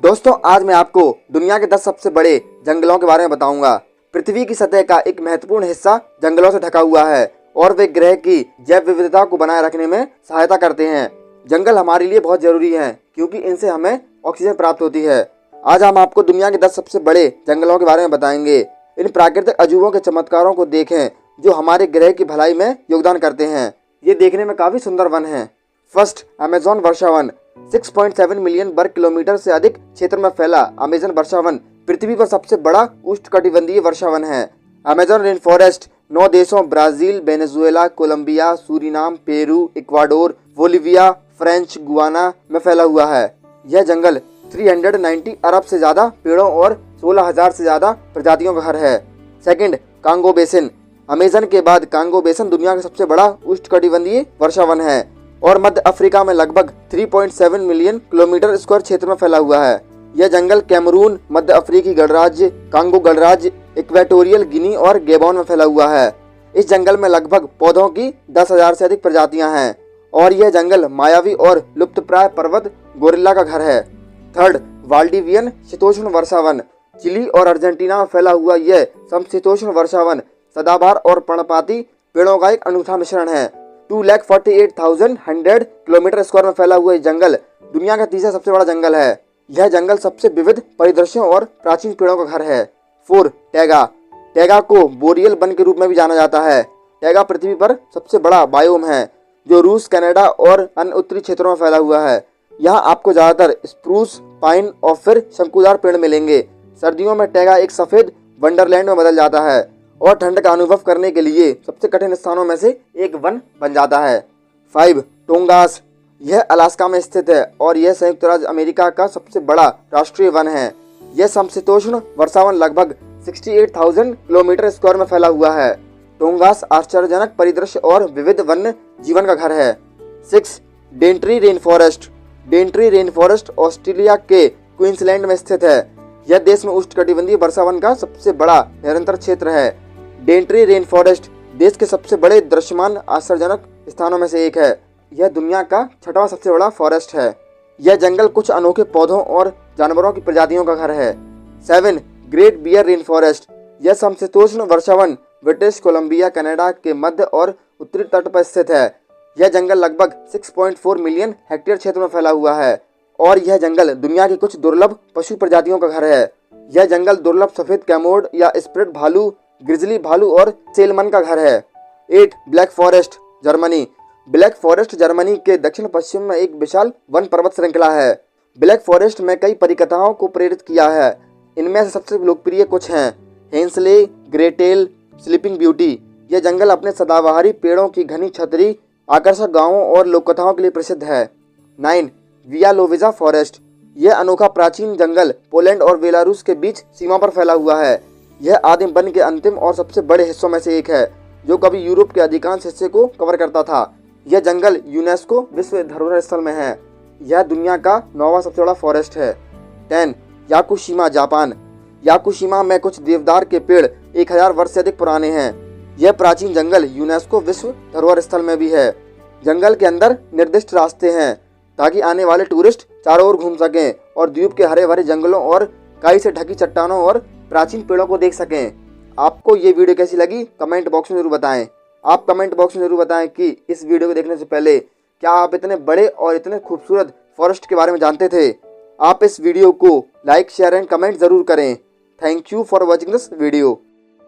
दोस्तों आज मैं आपको दुनिया के 10 सबसे बड़े जंगलों के बारे में बताऊंगा। पृथ्वी की सतह का एक महत्वपूर्ण हिस्सा जंगलों से ढका हुआ है और वे ग्रह की जैव विविधता को बनाए रखने में सहायता करते हैं। जंगल हमारे लिए बहुत जरूरी हैं क्योंकि इनसे हमें ऑक्सीजन प्राप्त होती है। आज हम आपको दुनिया के 10 सबसे बड़े जंगलों के बारे में बताएंगे। इन प्राकृतिक अजूबों के चमत्कारों को देखें जो हमारे ग्रह की भलाई में योगदान करते हैं। ये देखने में काफी सुंदर वन है। फर्स्ट, अमेज़न वर्षा वन। 6.7 मिलियन वर्ग किलोमीटर से अधिक क्षेत्र में फैला अमेज़न वर्षा वन पृथ्वी पर सबसे बड़ा उष्णकटिबंधीय वर्षा वन है। अमेज़न रेन फॉरेस्ट 9 देशों Brazil, Venezuela, Colombia, Suriname, Peru, Ecuador, Bolivia, French Guiana में फैला हुआ है। यह जंगल 390 अरब से ज्यादा पेड़ों और 16,000 से ज्यादा प्रजातियों का घर है। Second, Congo basin. अमेज़न के बाद कांगो बेसिन दुनिया का सबसे बड़ा उष्णकटिबंधीय वर्षा वन है और मध्य अफ्रीका में लगभग 3.7 मिलियन किलोमीटर स्क्वायर क्षेत्र में फैला हुआ है। यह जंगल कैमरून, मध्य अफ्रीकी गणराज्य, कांगो गणराज्य, इक्वेटोरियल गिनी और गैबोन में फैला हुआ है। इस जंगल में लगभग पौधों की 10,000 से अधिक प्रजातियां हैं और यह जंगल मायावी और लुप्तप्राय पर्वत गोरिल्ला का घर है। थर्ड, वाल्डिवियन शीतोष्ण वर्षा वन। चिली और अर्जेंटीना में फैला हुआ यह समशीतोष्ण वर्षा वन सदाबहार और पर्णपाती पेड़ों का एक अनूठा मिश्रण है। 2,48,100 किलोमीटर स्क्वायर में फैला हुआ यह जंगल दुनिया का तीसरा सबसे बड़ा जंगल है। यह जंगल सबसे विविध परिदृश्यों और प्राचीन पेड़ों का घर है। 4, टैगा। टैगा को बोरियल वन के रूप में भी जाना जाता है। टैगा पृथ्वी पर सबसे बड़ा बायोम है जो रूस, कनाडा और अन्य उत्तरी क्षेत्रों में फैला हुआ है। यहाँ आपको ज्यादातर स्प्रूस, पाइन और फिर शंकुधार पेड़ मिलेंगे। सर्दियों में टैगा एक सफेद वंडरलैंड में बदल जाता है और ठंड का अनुभव करने के लिए सबसे कठिन स्थानों में से एक वन बन जाता है। 5, टोंगास। यह अलास्का में स्थित है और यह संयुक्त राज्य अमेरिका का सबसे बड़ा राष्ट्रीय वन है। यह समशीतोष्ण वर्षावन लगभग 68,000 किलोमीटर स्क्वायर में फैला हुआ है। टोंगास आश्चर्यजनक परिदृश्य और विविध वन्य जीवन का घर है। 6, Dentry rain forest. Dentry rain forest Australia के क्वींसलैंड में स्थित है। यह देश में उष्णकटिबंधीय वर्षावन का सबसे बड़ा निरंतर क्षेत्र है। डेंट्री रेन फॉरेस्ट देश के सबसे बड़े दृश्यमान आश्चर्यजनक स्थानों में से एक है। यह दुनिया का 6वां सबसे बड़ा फॉरेस्ट है। यह जंगल कुछ अनोखे पौधों और जानवरों की प्रजातियों का घर है। 7, ग्रेट बियर रेन फॉरेस्ट। यह समशीतोष्ण वर्षावन ब्रिटिश कोलंबिया, कनाडा के मध्य और उत्तरी तट पर स्थित है। यह जंगल लगभग 6.4 मिलियन हेक्टेयर क्षेत्र में फैला हुआ है और यह जंगल दुनिया की कुछ दुर्लभ पशु प्रजातियों का घर है। यह जंगल दुर्लभ सफेद कैमोड या स्प्रेड भालू, ग्रिजली भालू और सेलमन का घर है। 8, black forest, Germany. Black forest Germany के दक्षिण पश्चिम में एक विशाल वन पर्वत श्रृंखला है। ब्लैक फॉरेस्ट में कई परिकथाओं को प्रेरित किया है। इनमें से सबसे लोकप्रिय कुछ हैं: हेंसले, ग्रेटेल, स्लीपिंग ब्यूटी। यह जंगल अपने सदाबहारी पेड़ों की घनी छतरी, आकर्षक गांवों और लोककथाओं के लिए प्रसिद्ध है। 9, वियालोविजा फॉरेस्ट। यह अनोखा प्राचीन जंगल पोलैंड और बेलारूस के बीच सीमा पर फैला हुआ है। यह आदिम वन के अंतिम और सबसे बड़े हिस्सों में से एक है जो कभी यूरोप के अधिकांश हिस्से को कवर करता था। यह जंगल यूनेस्को विश्व धरोहर स्थल में है। यह दुनिया का 9वां सबसे बड़ा फॉरेस्ट है। 10, याकुशिमा, जापान। याकुशिमा में कुछ देवदार के पेड़ 1,000 वर्ष से अधिक पुराने हैं। यह प्राचीन जंगल यूनेस्को विश्व धरोहर स्थल में भी है। जंगल के अंदर निर्दिष्ट रास्ते हैं ताकि आने वाले टूरिस्ट चारों ओर घूम सकें और द्वीप के हरे भरे जंगलों और काई से ढकी चट्टानों और प्राचीन पेड़ों को देख सकें। आपको ये वीडियो कैसी लगी कमेंट बॉक्स में जरूर बताएं। आप कमेंट बॉक्स में जरूर बताएं कि इस वीडियो को देखने से पहले क्या आप इतने बड़े और इतने खूबसूरत फॉरेस्ट के बारे में जानते थे। आप इस वीडियो को लाइक, शेयर एंड कमेंट जरूर करें। Thank you for watching this video.